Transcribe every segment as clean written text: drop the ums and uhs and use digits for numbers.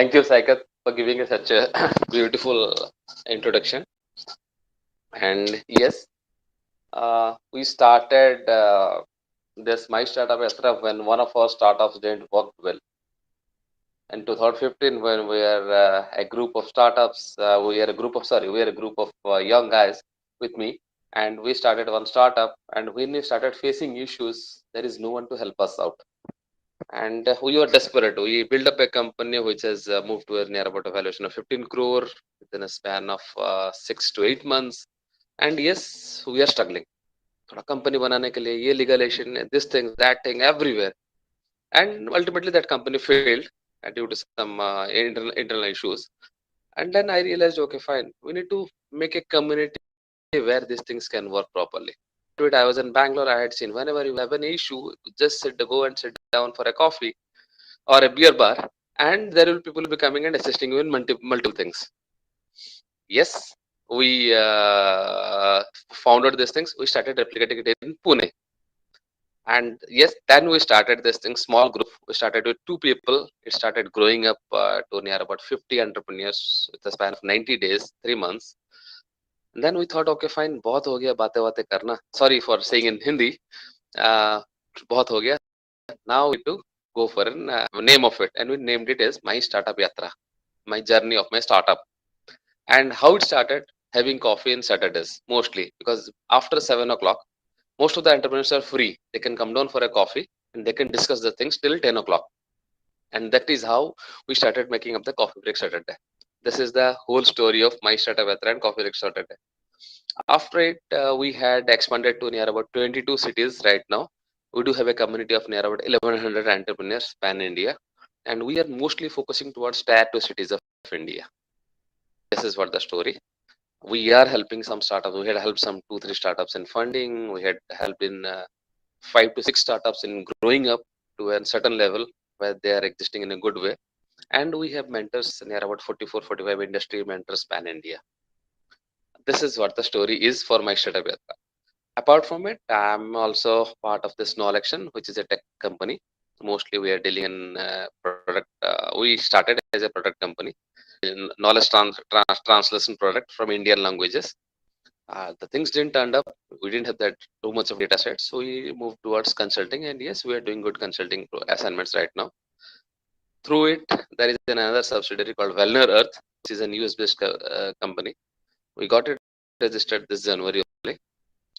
Thank you, Saikat, for giving us such a beautiful introduction. And yes, we started this My Startup Yatra when one of our startups didn't work well. In 2015, when we are a group of startups, we are a group of young guys with me, and we started one startup. And when we started facing issues, there is no one to help us out. And we were desperate. We built up a company which has moved to a near about a valuation of 15 crore within a span of 6 to 8 months. And yes, we are struggling. थोड़ा company बनाने के लिए ये legislation this thing that thing everywhere and ultimately that company failed due to some internal issues. And then I realized, okay, fine, we need to make a community where these things can work properly. I was in Bangalore. I had seen whenever you have an issue, just go and sit down for a coffee or a beer bar, and there will people be coming and assisting you in multiple things. Yes, we found out these things. We started replicating it in Pune. And yes, then we started this thing, small group. We started with 2 people. It started growing up to near about 50 entrepreneurs with a span of 90 days, 3 months. And then we thought, okay, fine, बहुत हो गया बातें बातें करना. Sorry for saying in Hindi. Uh, बहुत हो गया. Now we need to go for a name of it, and we named it as My Startup Yatra, my journey of my startup. And how it started, having coffee on Saturdays mostly, because after 7 o'clock, most of the entrepreneurs are free. They can come down for a coffee and they can discuss the things till 10 o'clock. And that is how we started making up the Coffee Break Saturday. This is the whole story of My Startup Yatra and Coffee Break Saturday. After it, we had expanded to near about 22 cities right now. We do have a community of near about 1100 entrepreneurs pan India, and we are mostly focusing towards tier 2 cities of India. This is what the story. We are helping some startups. We had helped some 2 3 startups in funding. We had helped in 5 to 6 startups in growing up to a certain level where they are existing in a good way. And we have mentors near about 44 45 industry mentors pan India. This is what the story is for My Startup Yatra. Apart from it, I'm also part of this Knowlection, which is a tech company. Mostly we are dealing in product. We started as a product company, in knowledge translation product from Indian languages. The things didn't turn up. We didn't have that too much of data sets, so we moved towards consulting. And yes, we are doing good consulting assignments right now. Through it, there is another subsidiary called Wellner Earth, which is a US-based company. We got it registered this January only.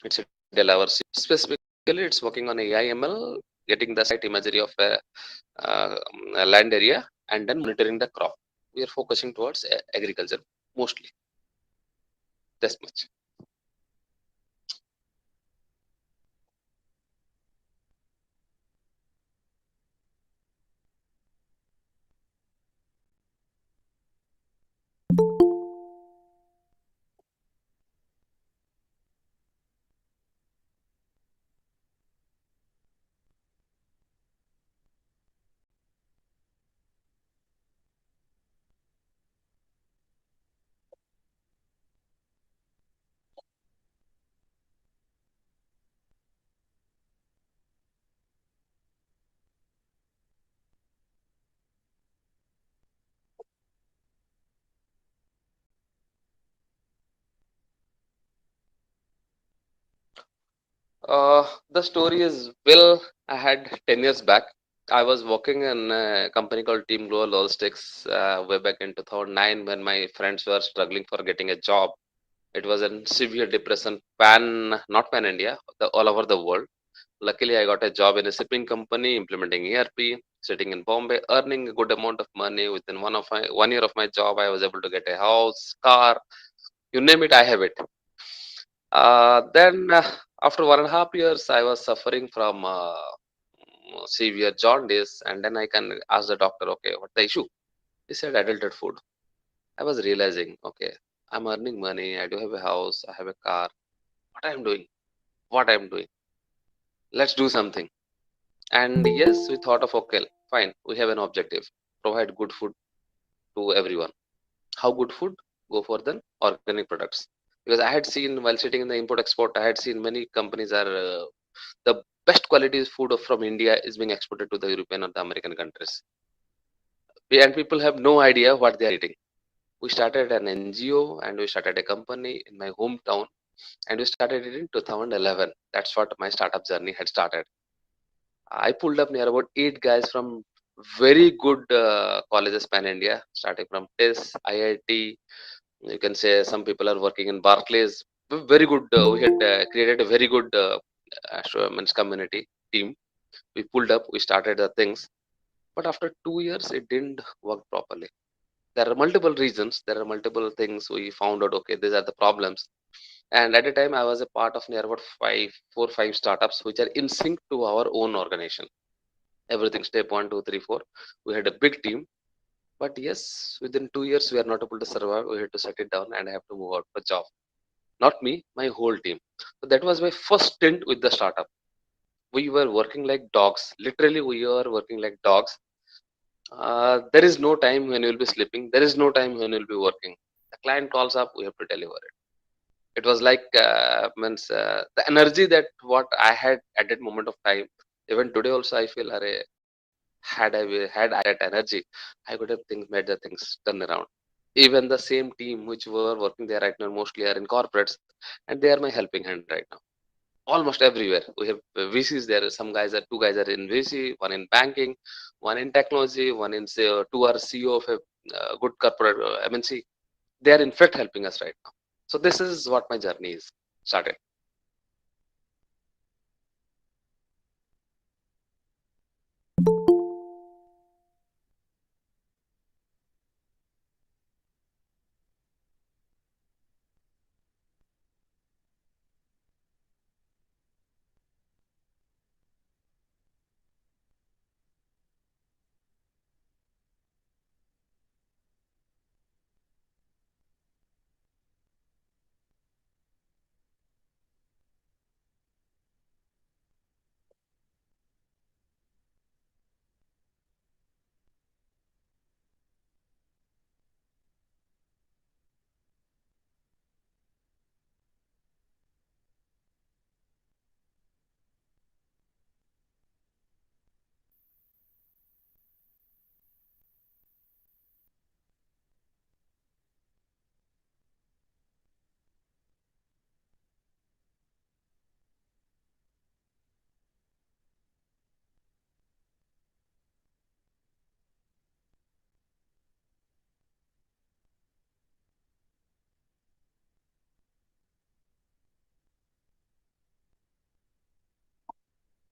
It's a Delaware. Specifically, it's working on AI ML, getting the site imagery of a land area, and then monitoring the crop. We are focusing towards agriculture mostly. This much. The story is, well, I had 10 years back. I was working in a company called Team Global Logistics way back in 2009 when my friends were struggling for getting a job. It was in severe depression, not pan India, all over the world. Luckily, I got a job in a shipping company implementing ERP, sitting in Bombay, earning a good amount of money. Within 1 year of my job, I was able to get a house, car, you name it, I have it. Then after 1.5 years, I was suffering from severe jaundice, and then I can ask the doctor, okay, what the issue? He said adulterated food. I was realizing, okay, I'm earning money, I do have a house, I have a car. What I'm doing? What I'm doing? Let's do something. And yes, we thought of, okay, fine, we have an objective: provide good food to everyone. How good food? Go for the organic products. Because I had seen while sitting in the import export, I had seen many companies are the best quality food from India is being exported to the European or the American countries. And people have no idea what they are eating. We started an NGO and we started a company in my hometown, and we started it in 2011. That's what my startup journey had started. I pulled up near about 8 guys from very good colleges pan India, starting from TIS, IIT. You can say some people are working in Barclays. Very good. We had created a very good means community team. We pulled up. We started the things, but after 2 years, it didn't work properly. There are multiple reasons. There are multiple things we found out. Okay, these are the problems. And at the time, I was a part of near about 5 startups which are in sync to our own organization. Everything step one, two, three, four. We had a big team, but yes, within 2 years, we are not able to survive. We had to shut it down, and I have to move out for job. Not me, my whole team. So that was my first stint with the startup. We were working like dogs. Literally, we were working like dogs. There is no time when you'll be sleeping. There is no time when you'll be working. The client calls up, we have to deliver it. It was like means the energy that what I had at that moment of time. Even today also, I feel, array, had I that energy, I could have made the things turn around. Even the same team which were working there right now mostly are in corporates, and they are my helping hand right now. Almost everywhere we have VCs there. Some guys are two guys are in VC, one in banking, one in technology, one in say, two are CEO of a good corporate MNC. They are in fact helping us right now. So this is what my journey is started.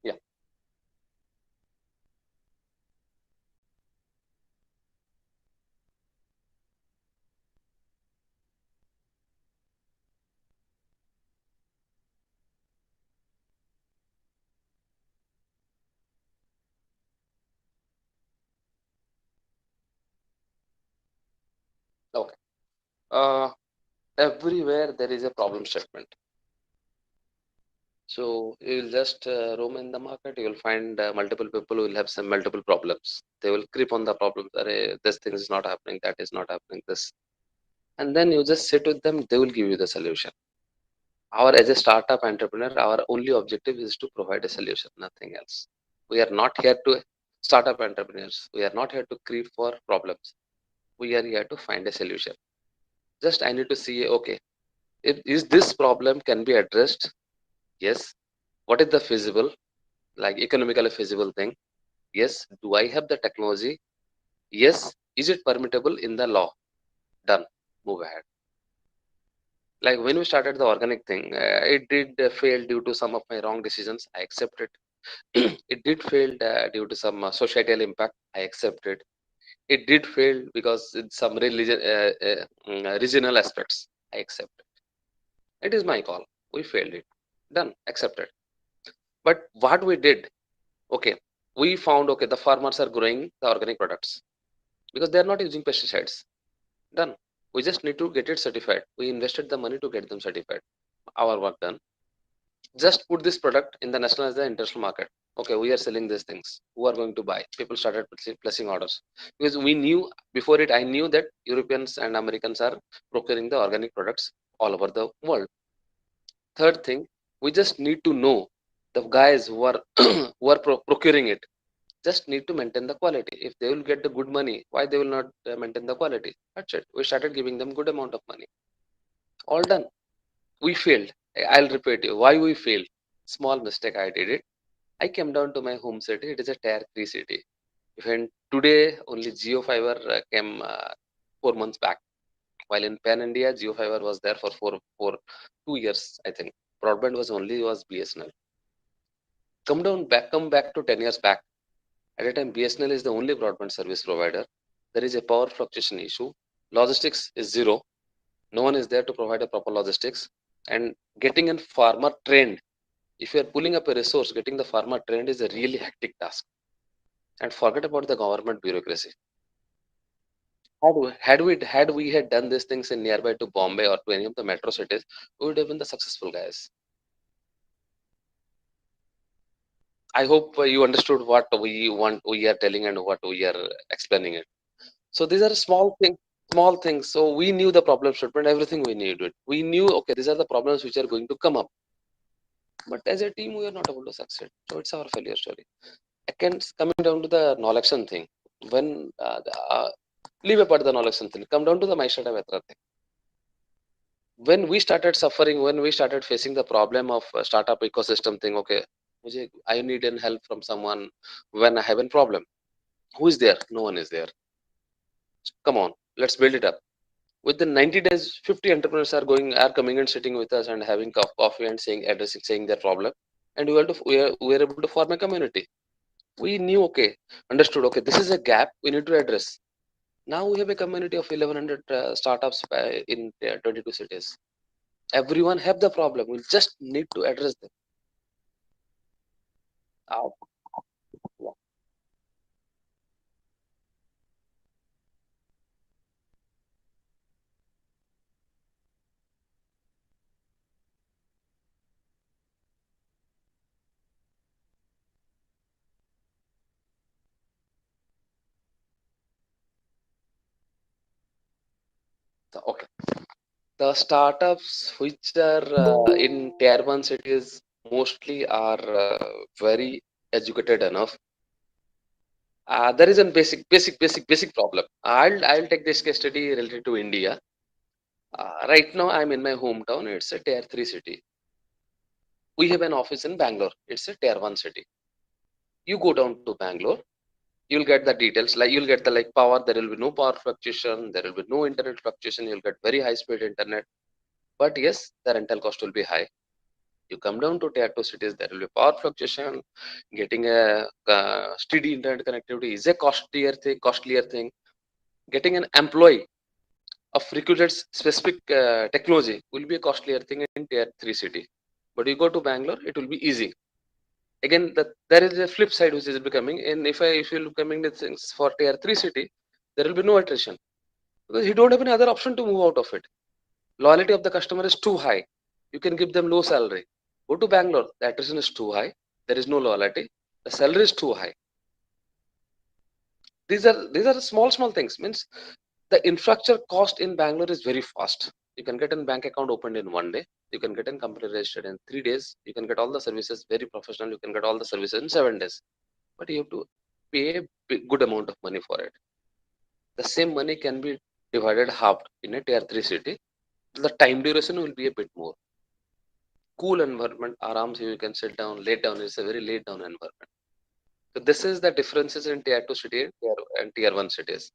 Yeah. Okay. Uh, Everywhere there is a problem statement. So you'll just roam in the market. You'll find multiple people who will have some multiple problems. They will creep on the problems. Array, this thing is not happening. That is not happening. This, and then you just sit with them. They will give you the solution. Our as a startup entrepreneur, our only objective is to provide a solution, nothing else. We are not here to startup entrepreneurs. We are not here to creep for problems. We are here to find a solution. Just I need to see. Okay, is this problem can be addressed? Yes. What is the feasible, like economically feasible thing? Yes. Do I have the technology? Yes. Is it permittable in the law? Done. Move ahead. Like when we started the organic thing, it did fail due to some of my wrong decisions. I accept it. It did fail due to some societal impact. I accept it. It did fail because it's some regional aspects. I accept it. It is my call. We failed it. Done. Accepted. But what we did, okay, we found okay the farmers are growing the organic products because they are not using pesticides. Done. We just need to get it certified. We invested the money to get them certified. Our work done. Just put this product in the national as the international market. Okay, we are selling these things. Who are going to buy? People started placing orders because we knew before it. I knew that Europeans and Americans are procuring the organic products all over the world. Third thing, we just need to know the guys who are who are procuring it. just need to maintain the quality. If they will get the good money, why they will not maintain the quality? That's it. We started giving them good amount of money. All done. We failed. I'll repeat you. Why we failed? Small mistake I did it. I came down to my home city. It is a tier 3 city. Even today, only Geo Fiber came 4 months back. While in Pan India, Geo Fiber was there for 2 years, I think. Broadband was BSNL. Come back to 10 years back. At a time, BSNL is the only broadband service provider. There is a power fluctuation issue. Logistics is zero. No one is there to provide a proper logistics. And getting a farmer trained, if you are pulling up a resource, getting the farmer trained is a really hectic task. And forget about the government bureaucracy. Had we had done these things in nearby to Bombay or to any of the metro cities, we would have been the successful guys. I hope you understood what we are telling and what we are explaining it. So these are small things. So we knew the problem statement, everything we needed. We knew, okay, these are the problems which are going to come up. But as a team, we are not able to succeed. So it's our failure story. Again, coming down to the Nolexon thing, when leave apart the Nolexon thing, come down to the Maishata Vetra thing. When we started suffering, when we started facing the problem of startup ecosystem thing, okay, I need an help from someone when I have a problem. Who is there? No one is there. Come on, let's build it up. Within 90 days, 50 entrepreneurs are coming and sitting with us and having coffee and saying their problem. And we are able to form a community. We knew, okay, understood, okay, this is a gap we need to address. Now we have a community of 1100 startups in 22 cities. Everyone have the problem. We just need to address them. Uh, okay. The startups which are in tier one cities mostly are very educated enough. There is a basic problem. I'll take this case study related to India. Right now, I'm in my hometown. It's a tier three city. We have an office in Bangalore. It's a tier one city. You go down to Bangalore, you'll get the details. Like you'll get the like power. There will be no power fluctuation. There will be no internet fluctuation. You'll get very high speed internet. But yes, the rental cost will be high. You come down to tier two cities, there will be power fluctuation. Getting a steady internet connectivity is a costlier thing. Getting an employee of requisite specific technology will be a costlier thing in tier 3 city. But you go to Bangalore, it will be easy. Again, there is a flip side which is becoming. And if you're coming to things for tier 3 city, there will be no attrition because you don't have any other option to move out of it. Loyalty of the customer is too high. You can give them low salary. Go to Bangalore, the attrition is too high. There is no loyalty. The salary is too high. These are small things. Means the infrastructure cost in Bangalore is very fast. You can get a bank account opened in 1 day. You can get a company registered in 3 days. You can get all the services very professional. You can get all the services in 7 days. But you have to pay a good amount of money for it. The same money can be divided half in a tier 3 city. The time duration will be a bit more. Cool environment, aram so you can sit down, lay down. It's a very laid down environment. So this is the differences in tier 2 city and tier 1 cities.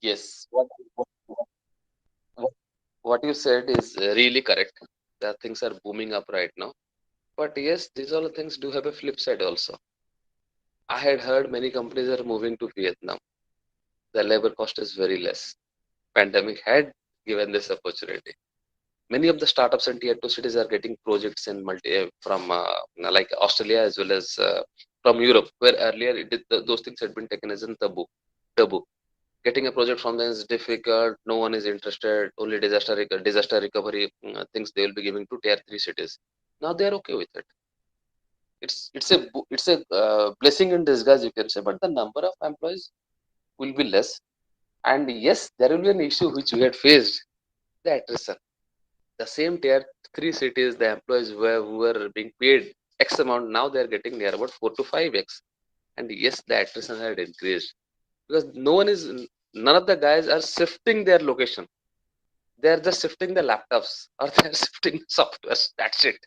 Yes, what, what you said is really correct. The things are booming up right now. But yes, these all things do have a flip side also. I had heard many companies are moving to Vietnam. The labor cost is very less. Pandemic had given this opportunity. Many of the startups in tier 2 cities are getting projects in from like Australia as well as from Europe, where earlier those things had been taken as in taboo. Getting a project from them is difficult. No one is interested. Only disaster recovery things they will be giving to tier 3 cities. Now they are okay with it. It's a blessing in disguise, you can say, but the number of employees will be less. And yes, there will be an issue which we had faced, the attrition. The same tier 3 cities, the employees who were being paid X amount, now they are getting near about 4 to 5x. And yes, the attrition had increased because none of the guys are shifting their location. They are just shifting the laptops or they are shifting the softwares. That's it.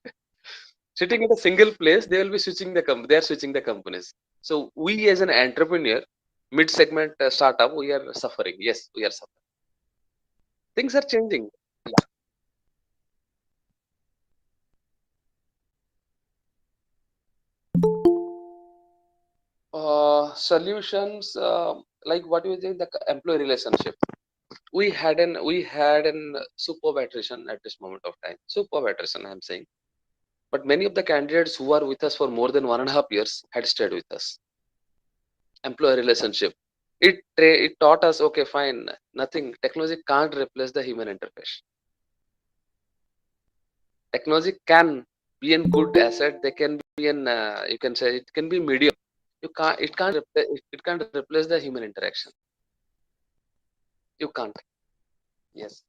Sitting at a single place, they will be they are switching the companies. So we as an entrepreneur, mid segment startup, we are suffering. Yes, we are suffering. Things are changing. Solutions, like what do you think, the employee relationship? We had an superb attrition at this moment of time. Superb attrition, I'm saying. But many of the candidates who are with us for more than 1.5 years had stayed with us. Employee relationship. It taught us, okay, fine, nothing. Technology can't replace the human interface. Technology can be a good asset. They can be an you can say it can be medium. It can't replace the human interaction. You can't. Yes.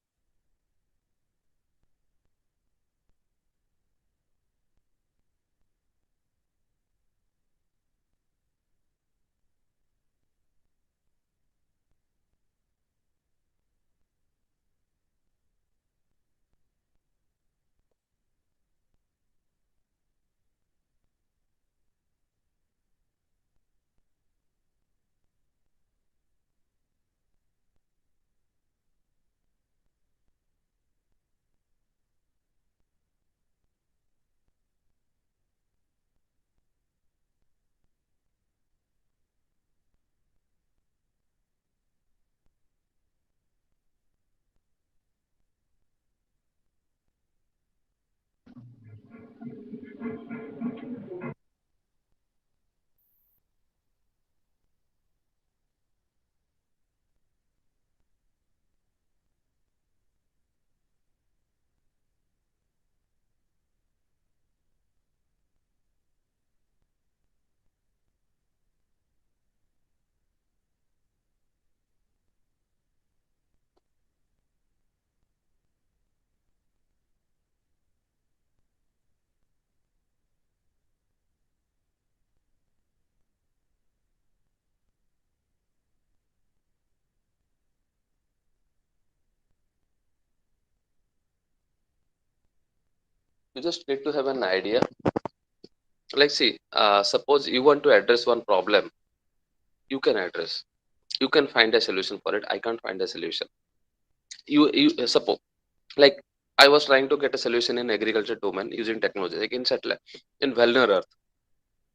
You just need to have an idea. Like, see, suppose you want to address one problem, you can address. You can find a solution for it. I can't find a solution. You suppose, like, I was trying to get a solution in agriculture domain using technology, like in satellite, in Vellner Earth.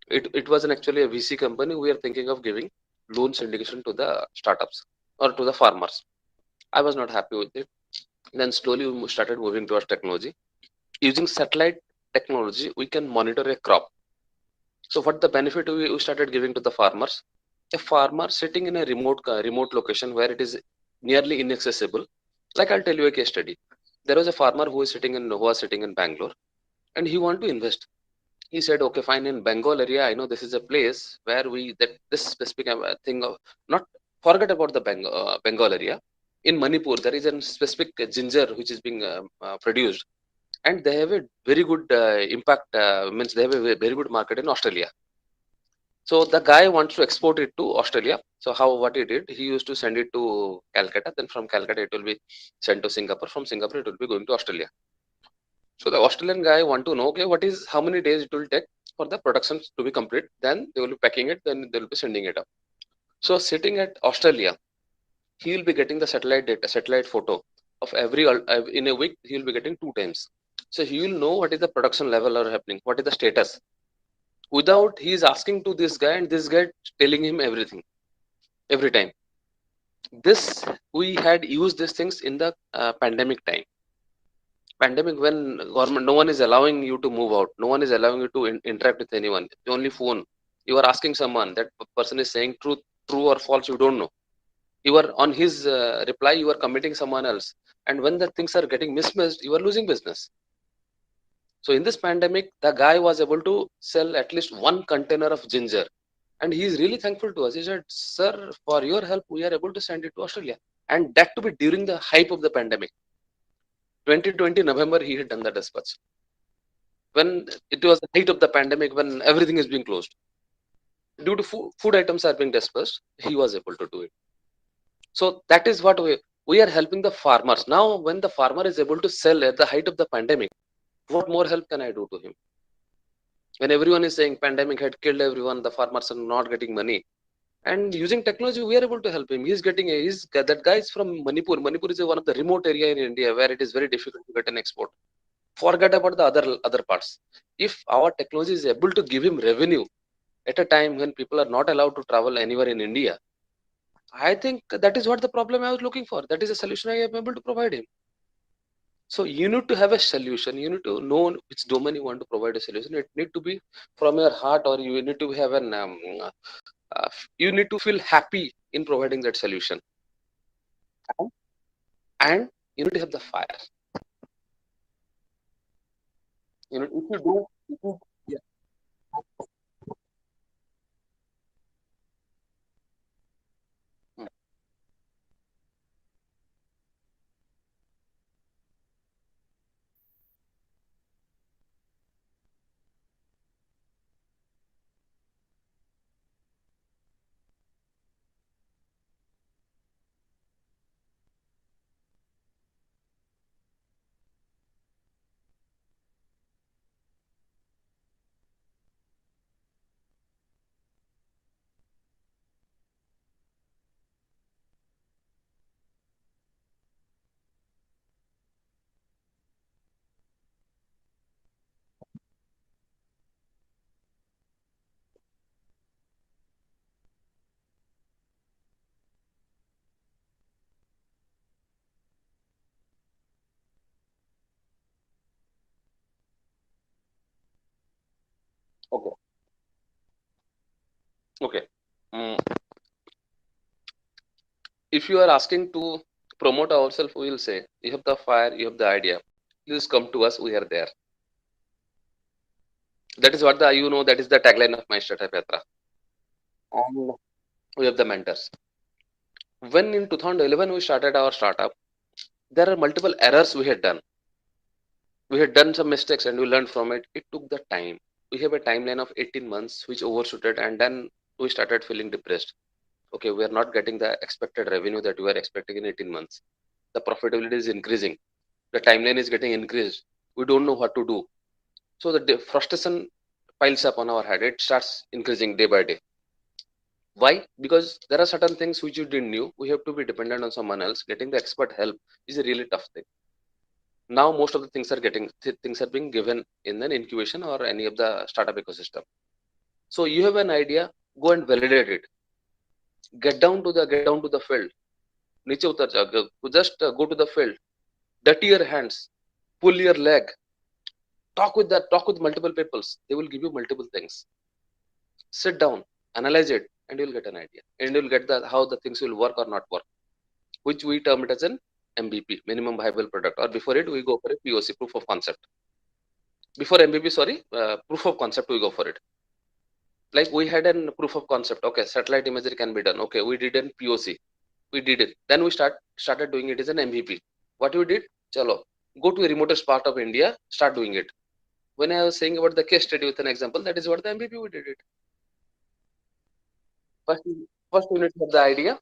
It was actually a VC company. We are thinking of giving loan syndication to the startups or to the farmers. I was not happy with it. Then slowly we started moving towards technology. Using satellite technology, we can monitor a crop. So what the benefit we started giving to the farmers? A farmer sitting in a remote location where it is nearly inaccessible. Like, I'll tell you a case study. There was a farmer who was sitting in Bangalore, and he wanted to invest. He said, okay, fine, in Bengal area, I know this is a place where we that this specific thing of not forget about the Bengal area. In Manipur, there is a specific ginger which is being produced, and they have a very good impact. Means they have a very good market in Australia. So the guy wants to export it to Australia. So what he did, he used to send it to Calcutta. Then from Calcutta, it will be sent to Singapore. From Singapore, it will be going to Australia. So the Australian guy want to know, okay, how many days it will take for the production to be complete. Then they will be packing it. Then they will be sending it up. So sitting at Australia, he will be getting the satellite data, satellite photo of in a week. He will be getting 2 times. So he will know what is the production level or happening, what is the status. Without he is asking to this guy and this guy telling him everything every time. This we had used these things in the pandemic time. Pandemic when government no one is allowing you to move out, no one is allowing you to interact with anyone. Only phone. You are asking someone that person is saying true or false. You don't know. You are on his reply. You are committing someone else. And when the things are getting mismatched, you are losing business. So in this pandemic, the guy was able to sell at least one container of ginger. And he is really thankful to us. He said, "Sir, for your help, we are able to send it to Australia." And that to be during the hype of the pandemic. 2020 November, he had done the dispatch. When it was the height of the pandemic, when everything is being closed. Due to food items are being dispersed, he was able to do it. So that is what we are helping the farmers. Now, when the farmer is able to sell at the height of the pandemic, what more help can I do to him? When everyone is saying pandemic had killed everyone, the farmers are not getting money. And using technology, we are able to help him. That guy is from Manipur. Manipur is one of the remote area in India where it is very difficult to get an export. Forget about the other parts. If our technology is able to give him revenue at a time when people are not allowed to travel anywhere in India, I think that is what the problem I was looking for. That is a solution I am able to provide him. So you need to have a solution. You need to know which domain you want to provide a solution. It need to be from your heart, or you need to have an you need to feel happy in providing that solution, and you need to have the fire. You know, if you do, if you, yeah. Mm. Okay, okay. Mm. If you are asking to promote ourselves, we will say you have the fire, you have the idea. Please come to us. We are there. That is what the that is the tagline of my startup Yatra. And we have the mentors. When in 2011 we started our startup, there are multiple errors we had done. We had done some mistakes and we learned from it. It took the time. We have a timeline of 18 months which overshooted, and then we started feeling depressed. Okay, we are not getting the expected revenue that we were expecting in 18 months. The profitability is increasing. The timeline is getting increased. We don't know what to do. So the frustration piles up on our head. It starts increasing day by day. Why? Because there are certain things which you didn't knew. We have to be dependent on someone else. Getting the expert help is a really tough thing. Now most of the things are being given in an incubation or any of the startup ecosystem. So you have an idea, go and validate it. Get down to the field. नीचे उतर जाओ. Just go to the field. Dirty your hands. Pull your leg. Talk with multiple people. They will give you multiple things. Sit down, analyze it, and you'll get an idea. And you'll get how the things will work or not work, which we term it as an MVP, minimum viable product. Or before it, we go for a POC, proof of concept. Before MVP, sorry, proof of concept, we go for it. Like we had a proof of concept. Okay, satellite imagery can be done. Okay, we did an POC. We did it. Then we started doing it as an MVP. What we did? Chalo, go to a remotest part of India, start doing it. When I was saying about the case study with an example, that is what the MVP we did it. First, first you need to have the idea,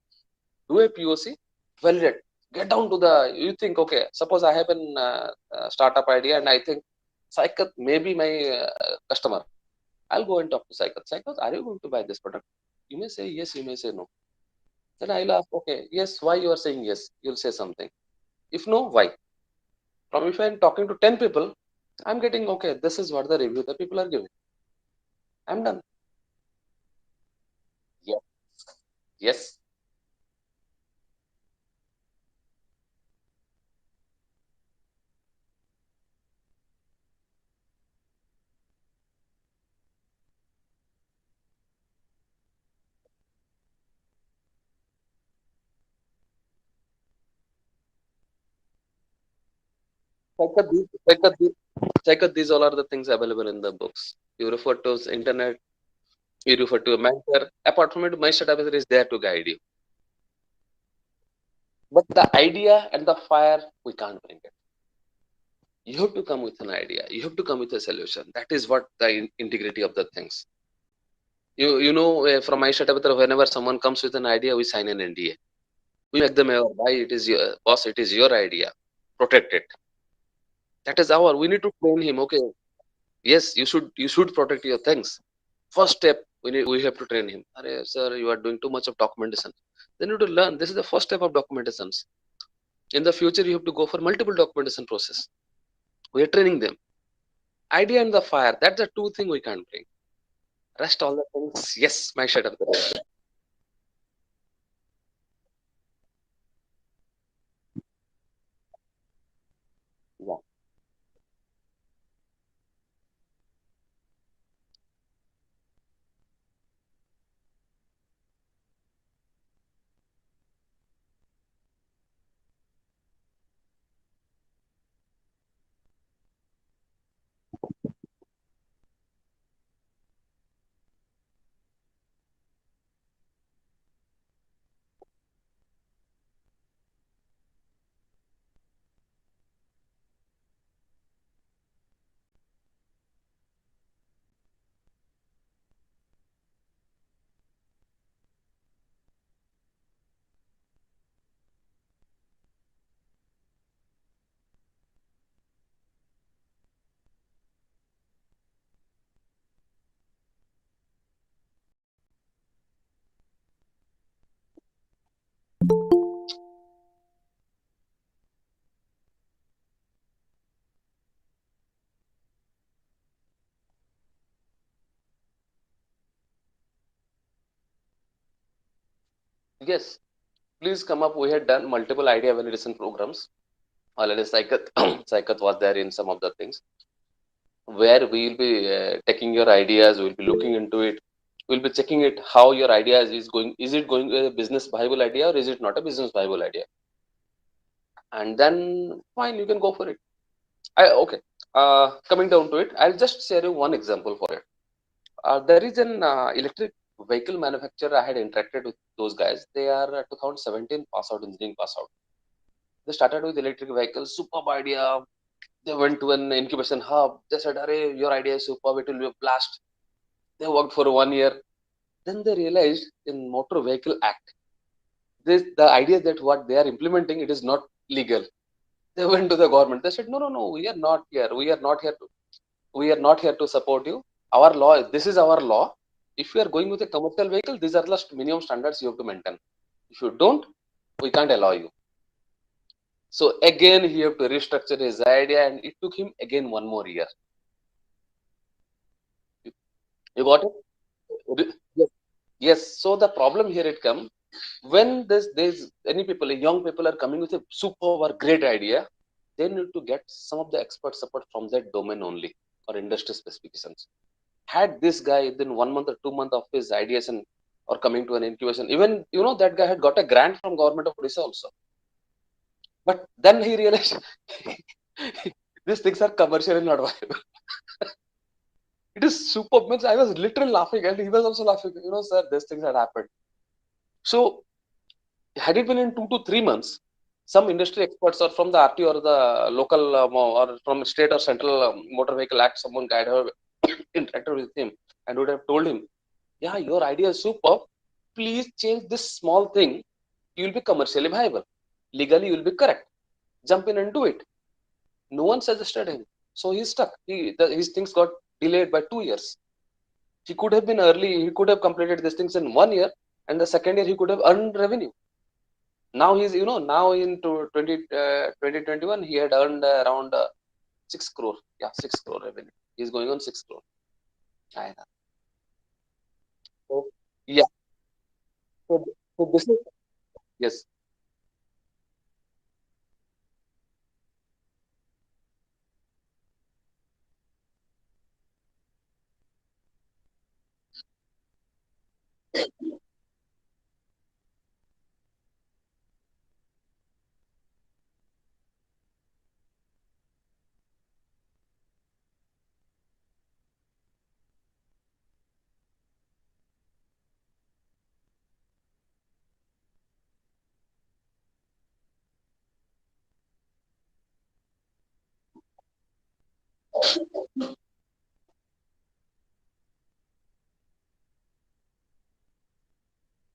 do a POC, validate, get down to the. You think, okay, suppose I have an startup idea and I think Cycle may be my customer. I'll go and talk to Cycle. Cycle, are you going to buy this product? You may say yes, you may say no. Then I'll ask, okay, yes, why you are saying yes? You'll say something. If no, why? From if I'm talking to 10 people, I'm getting, okay, this is what the review that people are giving. I'm done. Yes. Yes. Check out these all are the things available in the books. You refer to internet, you refer to a mentor. Apart from it, my startup is there to guide you. But the idea and the fire, we can't bring it. You have to come with an idea. You have to come with a solution. That is what the integrity of the things. You know, from my startup, whenever someone comes with an idea, we sign an NDA. We make them aware why it is your boss. It is your idea. Protect it. That is our. We need to train him. Okay, yes, you should protect your things. First step, we have to train him. Arey, sir, you are doing too much of documentation. Then you need to learn. This is the first step of documentations. In the future, you have to go for multiple documentation process. We are training them. Idea and the fire. That's the two thing we can't bring. Rest all the things. Yes, my shut up. Yeah. Yes. Please come up. We had done multiple idea validation programs. Already, Psychath, Psychath was there in some of the things where we will be taking your ideas. We'll be looking into it. We'll be checking it how your ideas is going. Is it going a business viable idea or is it not a business viable idea? And then fine, you can go for it. Okay. Coming down to it, I'll just share you one example for it. There is an electric vehicle manufacturer. I had interacted with those guys. They are 2017 pass out, engineering pass out. They started with electric vehicles, superb idea. They went to an incubation hub. They said, "Arey, your idea is superb. It will be a blast." They worked for 1 year. Then they realized in Motor Vehicle Act, the idea that what they are implementing, it is not legal. They went to the government. They said, "No, no, no. We are not here. We are not here to. We are not here to support you. Our law. This is our law. If you are going with a commercial vehicle, these are the minimum standards you have to maintain. If you don't, we can't allow you." So again, he have to restructure his idea, and it took him again 1 more year. You got it? Yes. Yes. So the problem here it comes when there's any people, young people are coming with a super or great idea, they need to get some of the expert support from that domain only or industry specifications. Had this guy within 1 month or 2 months of his ideas and or coming to an incubation, even that guy had got a grant from government of Odisha also. But then he realized these things are commercially not viable. It is super. Means I was literally laughing, and he was also laughing. Sir, these things had happened. So, had it been in 2 to 3 months, some industry experts or from the RT or the local or from state or central motor vehicle act, someone guide have interacted with him and would have told him, "Yeah, your idea is super. Please change this small thing. You will be commercially viable. Legally, you will be correct. Jump in and do it." No one suggested him, so he's stuck. His things got delayed by 2 years. He could have been early. He could have completed these things in 1 year, and the second year he could have earned revenue. Now he's now in 2021 he had earned around 6 crore. Yeah, 6 crore revenue. He's going on 6 crore. I know. So, yeah. So this is, yes.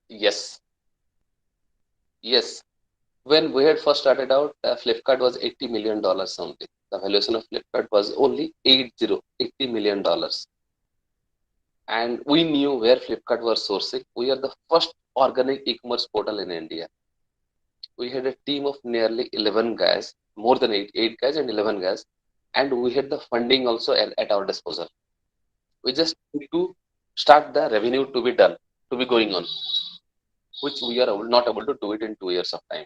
Yes. Yes. When we had first started out, Flipkart was $80 million only. The valuation of Flipkart was only 80 million dollars. And we knew where Flipkart was sourcing. We are the first organic e-commerce portal in India. We had a team of nearly 11 guys, more than eight guys and 11 guys. And we had the funding also at our disposal. We just need to start the revenue to be done, to be going on, which we are not able to do it in 2 years of time.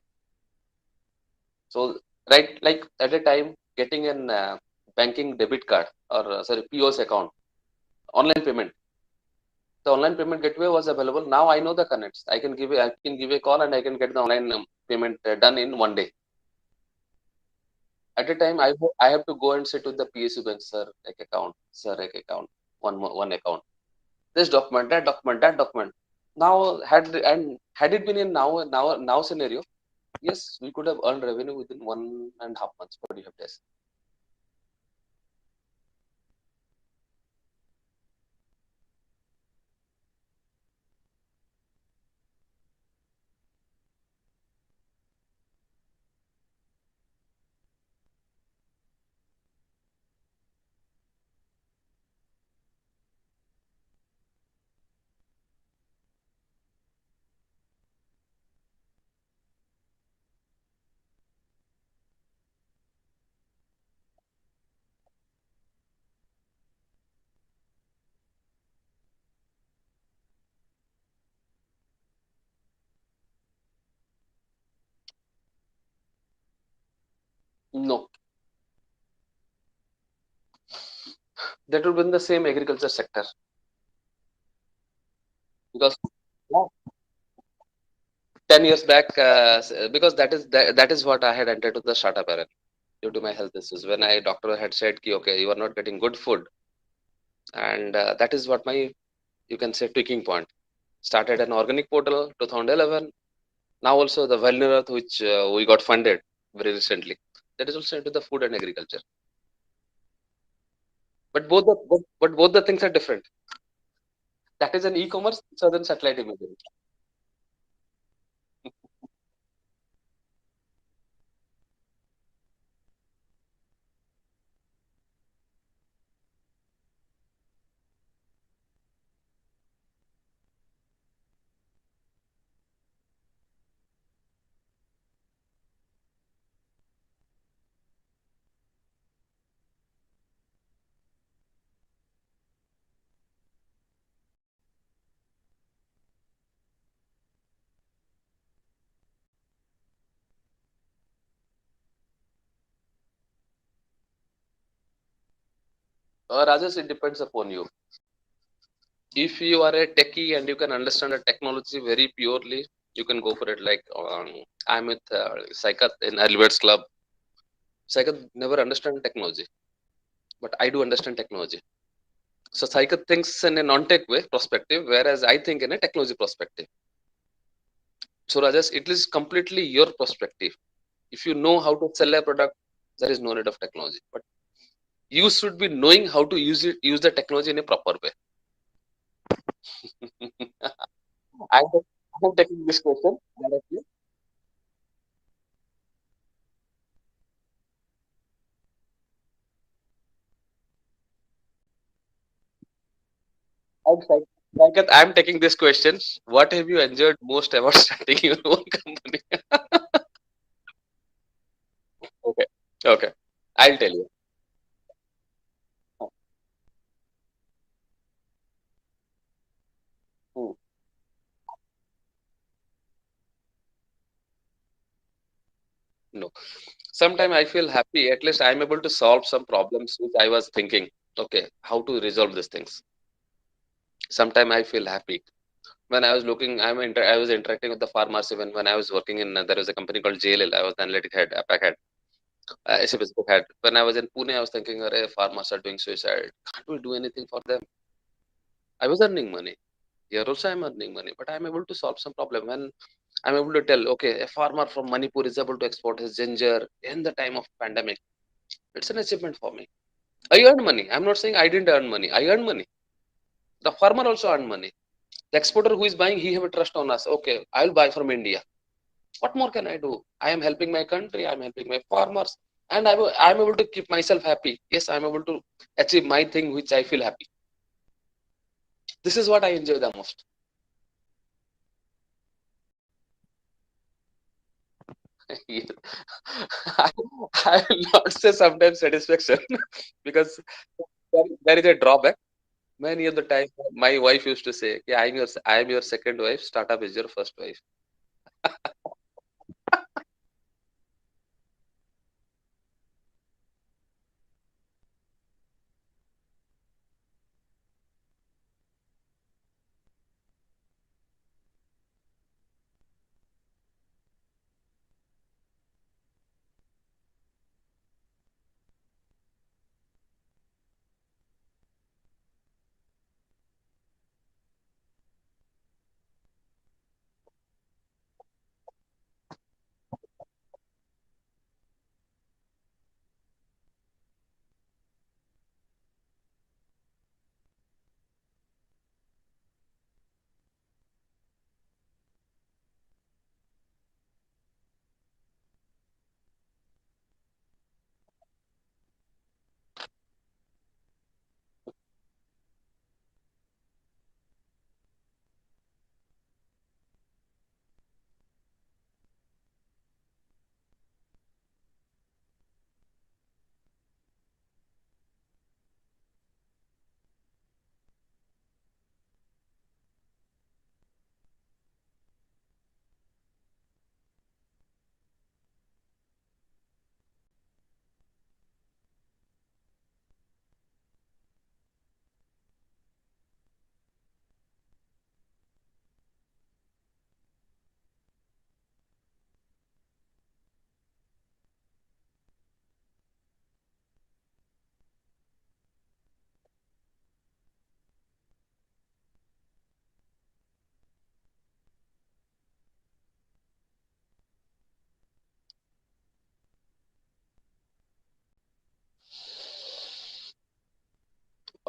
So, right, like at a time, getting an banking debit card or sorry, POS account, online payment. The online payment gateway was available. Now I know the connects. I can give a call and I can get the online payment done in one day. At a time, I have to go and sit with the PSU bank, sir, account, sir, account, one account. This document, that document, that document. Now had it been in now scenario, yes, we could have earned revenue within 1.5 months, 45 days. No, that would be in the same agriculture sector because yeah, 10 years back, because that is what I had entered to the startup era due to my health issues. When I doctor had said, ki, okay, you are not getting good food, and that is what my you can say tweaking point. Started an organic portal 2011. Now also the Wellner Earth, which we got funded very recently, that is also into the food and agriculture. But both the things are different. That is an e-commerce, southern satellite imagery. Rajesh, it depends upon you. If you are a techie and you can understand the technology very purely, you can go for it. Like I'm with Saikat in Albert's club. Saikat never understand technology, but I do understand technology. So Saikat thinks in a non-tech way perspective, whereas I think in a technology perspective. So Rajesh, it is completely your perspective. If you know how to sell a product, there is no need of technology. But you should be knowing how to use the technology in a proper way. I'm, I'm taking this question directly. I'm taking this question. What have you enjoyed most about starting your own company? Okay. Okay. I'll tell you. Sometimes I feel happy. At least I'm able to solve some problems which I was thinking, okay, how to resolve these things. Sometimes I feel happy when I was looking. I was interacting with the farmers even when I was working in. There was a company called JLL. I was the analytic head, APAC head, SFS book head. When I was in Pune, I was thinking, farmers are doing suicide. Can't we do anything for them? I was earning money. Here also I'm earning money, but I'm able to solve some problem. When I'm able to tell, okay, a farmer from Manipur is able to export his ginger in the time of pandemic. It's an achievement for me. I earn money. I'm not saying I didn't earn money. I earn money. The farmer also earn money. The exporter who is buying, he have a trust on us. Okay, I'll buy from India. What more can I do? I am helping my country. I'm helping my farmers, and I'm able to keep myself happy. Yes, I'm able to achieve my thing, which I feel happy. This is what I enjoy the most. Yeah. I, I will not say sometimes satisfaction because there is a drawback. Many of the time, my wife used to say, "Yeah, I am your second wife. Startup is your first wife."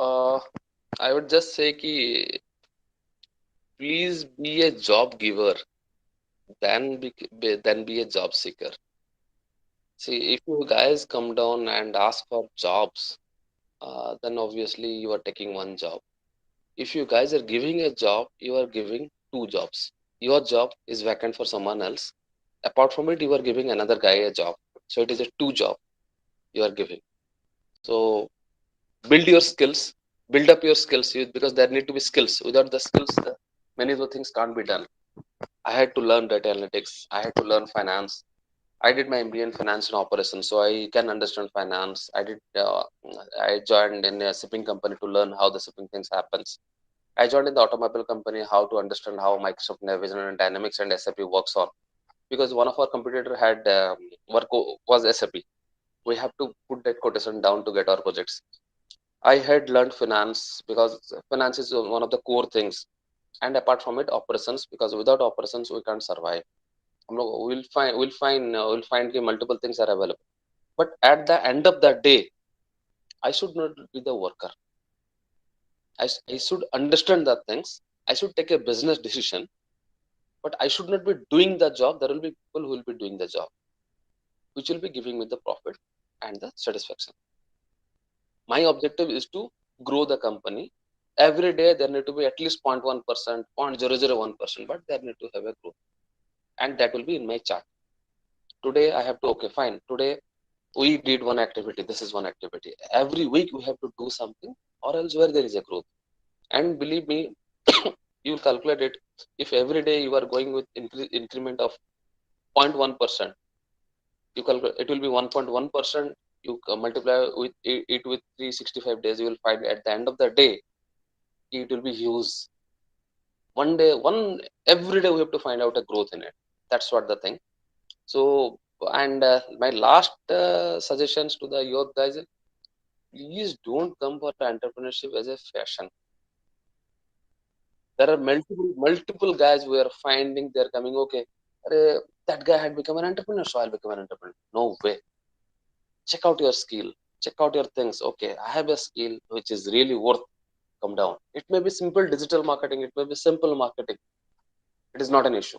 Uh, I would just say ki please be a job giver than be a job seeker. See, if you guys come down and ask for jobs, then obviously you are taking one job. If you guys are giving a job, you are giving two jobs. Your job is vacant for someone else. Apart from it, you are giving another guy a job. So it is a two job you are giving. So build your skills, build up your skills because there need to be skills. Without the skills, many of the things can't be done. I had to learn data analytics. I had to learn finance. I did my MBA in finance and operations, so I can understand finance. I joined in a shipping company to learn how the shipping things happens. I joined in the automobile company how to understand how Microsoft Navision and Dynamics and SAP works on. Because one of our competitor had was SAP. We have to put that quotation down to get our projects. I had learned finance because finance is one of the core things, and apart from it, operations, because without operations we can't survive. We'll find कि multiple things are available. But at the end of the day, I should not be the worker. I should understand the things. I should take a business decision, but I should not be doing the job. There will be people who will be doing the job, which will be giving me the profit and the satisfaction. My objective is to grow the company. Every day there need to be at least 0.1%, 0.001%, but there need to have a growth. And that will be in my chart. Today I have to, okay, fine. Today we did one activity. This is one activity. Every week we have to do something, or else where there is a growth. And believe me, you will calculate it. If every day you are going with increment of 0.1%, You calculate, it will be 1.1%. You multiply with it with 365 days, you will find at the end of the day it will be huge. One day, one every day we have to find out a growth in it. That's what the thing. So, and my last suggestions to the youth guys: please don't come for entrepreneurship as a fashion. There are multiple guys we are finding they're coming. Okay, that guy had become an entrepreneur, so I'll become an entrepreneur. No way. Check out your skill. Check out your things. Okay, I have a skill which is really worth. Come down. It may be simple digital marketing. It may be simple marketing. It is not an issue.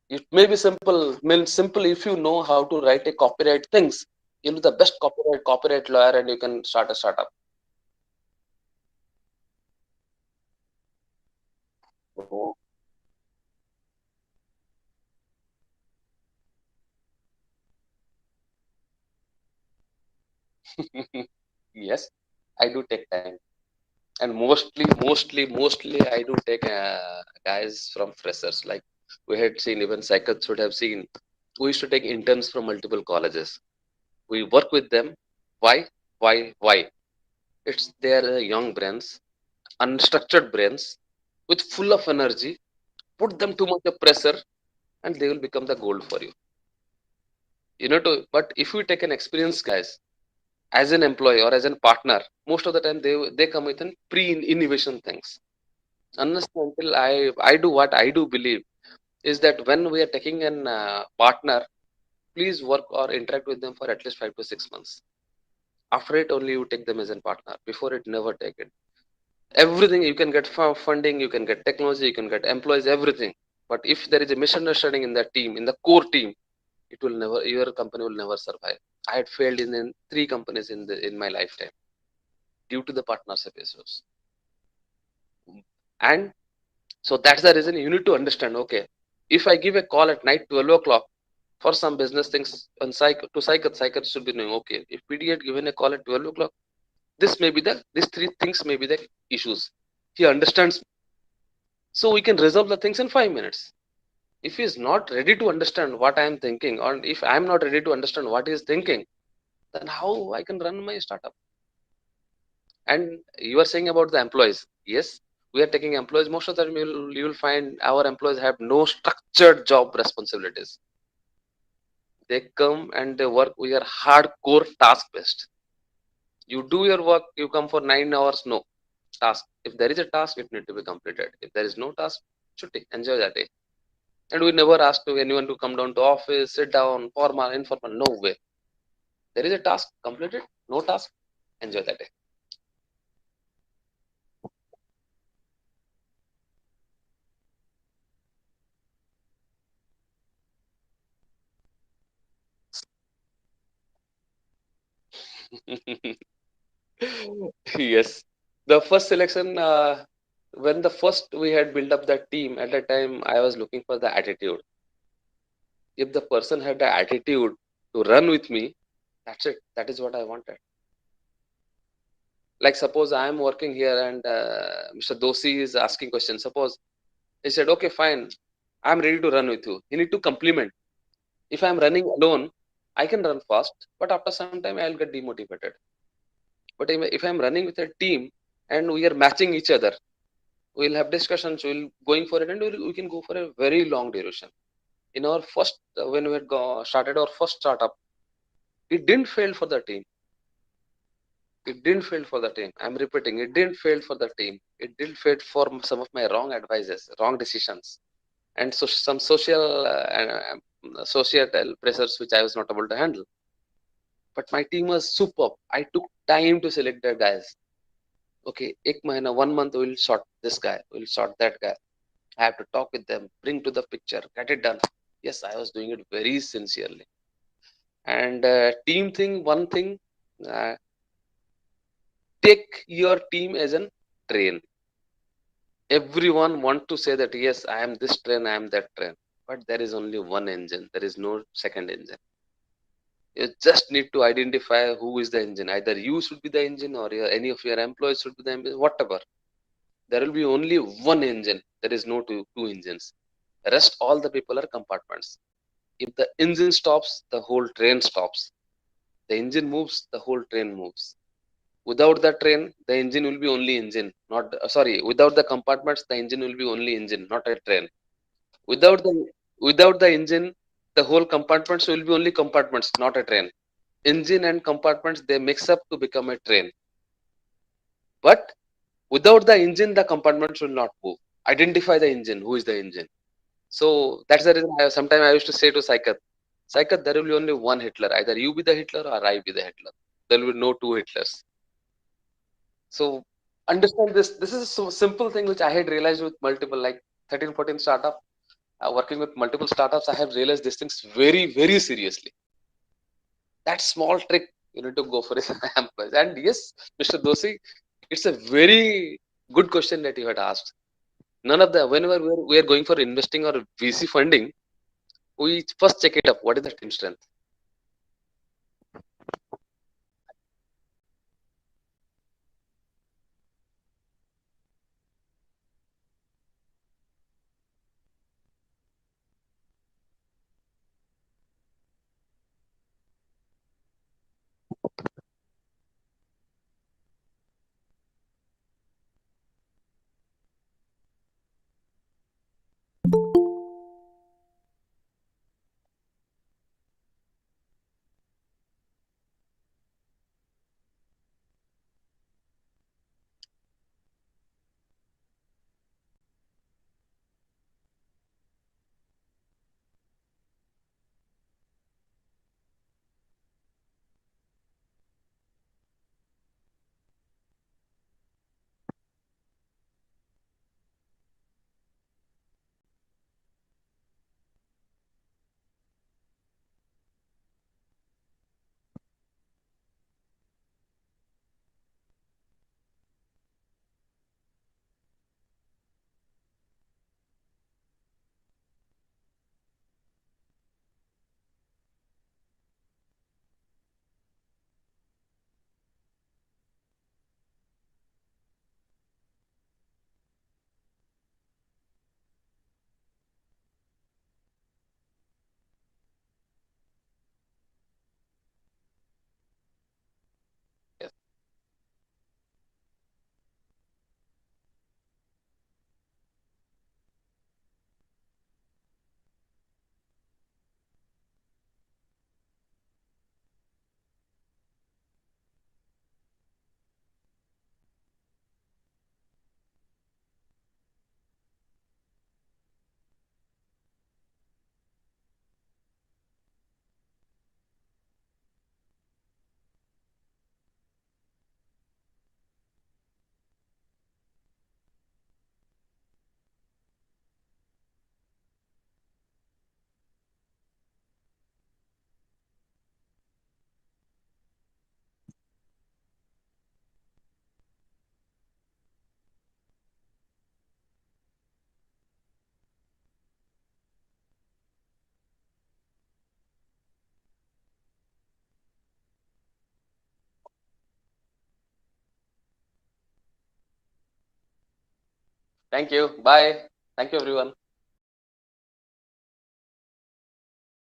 It may be simple. Means simple if you know how to write a copyright things. You'll be the best copyright lawyer, and you can start a startup. Oh. Yes, I do take time, and mostly I do take guys from freshers. Like we had seen, even Cycles should have seen. We used to take interns from multiple colleges. We work with them. Why? Why? It's their young brains, unstructured brains, with full of energy. Put them too much of pressure, and they will become the gold for you. You know, but if we take an experienced guys as an employee or as a partner, most of the time they come with an pre-innovation things. Unless and until I do what I do believe is that when we are taking an partner, please work or interact with them for at least 5 to 6 months. After it, only you take them as a partner. Before it, never take it. Everything you can get funding, you can get technology, you can get employees, everything. But if there is a misunderstanding in the team, in the core team, it will never, your company will never survive. I had failed in three companies in my lifetime due to the partnership issues. And so that's the reason you need to understand. Okay, if I give a call at night 12 o'clock for some business things on cycle should be knowing. Okay, if PD had given a call at 12 o'clock, this may be the these three things may be the issues. He understands, so we can resolve the things in 5 minutes. If he is not ready to understand what I am thinking, or if I am not ready to understand what he is thinking, then how I can run my startup? And you are saying about the employees. Yes, we are taking employees. Most of the time, you will find our employees have no structured job responsibilities. They come and they work. We are hardcore task based. You do your work. You come for 9 hours. No task. If there is a task, it need to be completed. If there is no task, should enjoy that day. And we never ask to anyone to come down to office, sit down, formal, informal. No way. There is a task completed. No task. Enjoy that day. Yes. The first selection, when the first we had built up that team, at that time I was looking for the attitude. If the person had the attitude to run with me, that's it. That is what I wanted. Like suppose I am working here and Mr. Dosi is asking questions. Suppose he said, okay, fine, I'm ready to run with you. You need to compliment. If I'm running alone, I can run fast, but after some time I'll get demotivated. But if I'm running with a team and we are matching each other, we'll have discussions, we'll going for it, and we can go for a very long duration. In our first, when we had started our first startup, it didn't fail for the team. It didn't fail for the team. I'm repeating, it didn't fail for the team. It did fail for some of my wrong advices, wrong decisions, and so some social societal pressures which I was not able to handle. But my team was superb. I took time to select the guys. Okay, 1 month we'll sort this guy, we'll sort that guy. I have to talk with them, bring to the picture, get it done. Yes, I was doing it very sincerely. And team thing, one thing, uh, take your team as a train. Everyone want to say that yes, I am this train, I am that train, but there is only one engine. There is no second engine. You just need to identify who is the engine. Either you should be the engine, or any of your employees should be the engine. Whatever. There will be only one engine. There is no two engines. Rest all the people are compartments. If the engine stops, the whole train stops. The engine moves, the whole train moves. Without the train, the engine will be only engine, not sorry. Without the compartments, the engine will be only engine, not a train. Without the engine, the whole compartments will be only compartments, not a train. Engine and compartments, they mix up to become a train. But without the engine, the compartments will not move. Identify the engine. Who is the engine? So that's the reason sometimes I used to say to Saikat, there will be only one Hitler. Either you be the Hitler or I be the Hitler. There will be no two Hitlers. So understand this. This is a so simple thing which I had realized with multiple, like 13, 14 startup. Working with multiple startups, I have realized these things very, very seriously. That small trick you need to go for is employees. And yes, Mr. Dosi, it's a very good question that you had asked. None of the whenever we are going for investing or VC funding, we first check it up. What is the team strength? Yes. Thank you. Bye. Thank you, everyone.